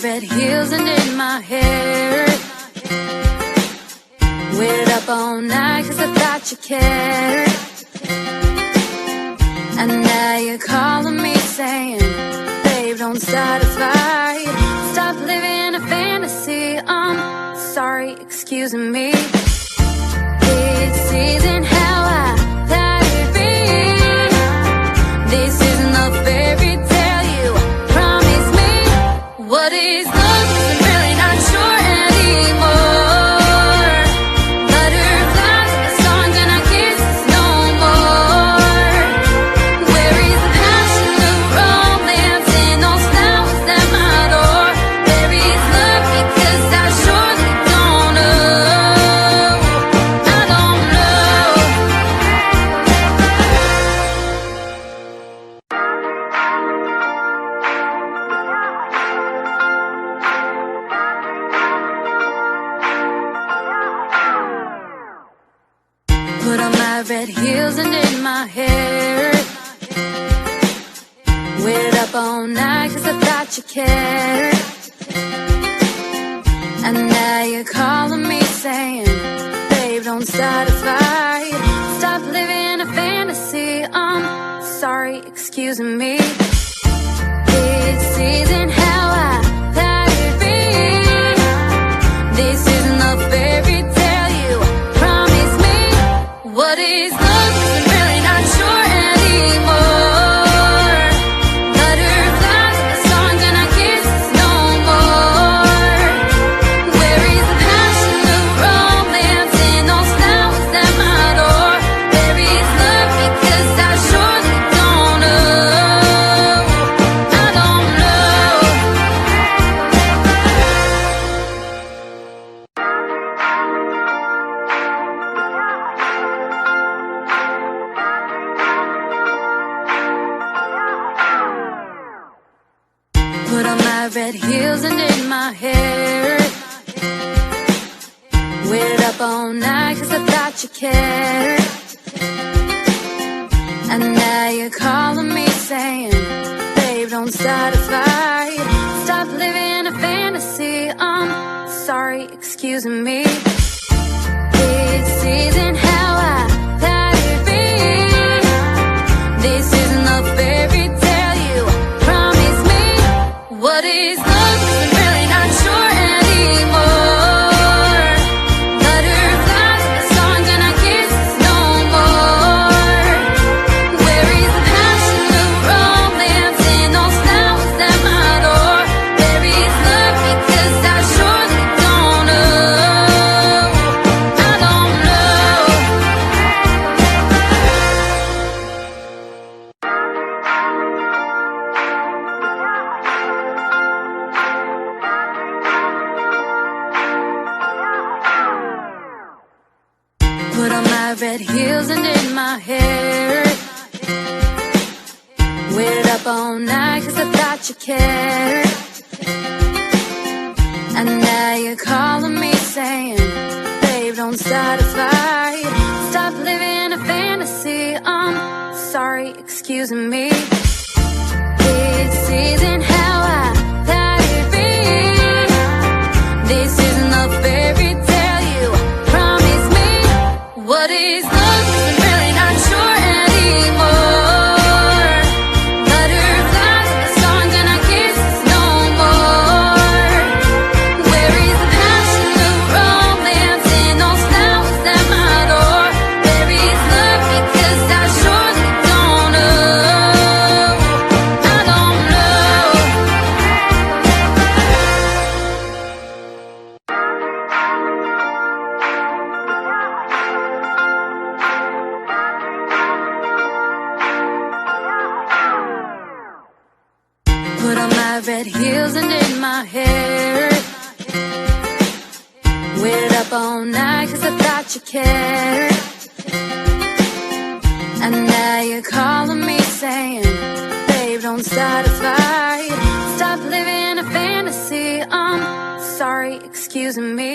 red heels and in my hair. Waited up all night cause I thought you cared. And now you're calling me saying, babe, don't start a fight. Stop living a fantasy, I'm sorry, excuse me. This isn't how I thought it'd be. This isn't the fairy tale you promised me. What is love? 'Cause I'm really not sure anymore. Butterflies in the song and our kisses no more. Where is the passion, the romance in those flowers at my door? Where is love? Because I surely don't know. I don't know. Put on my red heels and in my hair. Waited up all night cause I thought you cared. And now you're calling me saying, babe, don't start a fight. Stop living a fantasy, I'm sorry, excuse me. This isn't how I thought it'd be. This isn't the fairy tale you promised me. What is love? 'Cause I'm really not sure anymore. Butterflies in the song and our kisses no more. Where is the passion, the romance in those flowers at my door? Where is love? Because I surely don't know. I don't know. Put on my red heels and in my hair. Waited up all night cause I thought you cared. And now you're calling me saying, babe, don't start a fight. Stop living a fantasy, I'm sorry, excuse me. This isn't how I thought it'd be. This isn't the fairy tale you promised me. What is love? 'Cause I'm really not sure anymore. Butterflies in the song and our kisses no more. Where is the passion, the romance in those flowers at my door? Where is love? Because I surely don't know. I don't know. Put on my red heels and in my hair. Waited up all night cause I thought you cared. And now you're calling me saying, babe, don't start a fight. Stop living a fantasy, I'm sorry, excuse me. This isn't how I thought it'd be. This isn't the fairy tale you promised me. What is love? 'Cause I'm really not sure anymore. Butterflies in the song and our kisses no more. Where is the passion, the romance in those flowers at my door? Where is love? Because I surely don't know. I don't know. Put on my red heels and in my hair. Waited up all night cause I thought you cared. And now you're calling me saying, babe, don't start a fight. Stop living a fantasy, I'm sorry, excuse me.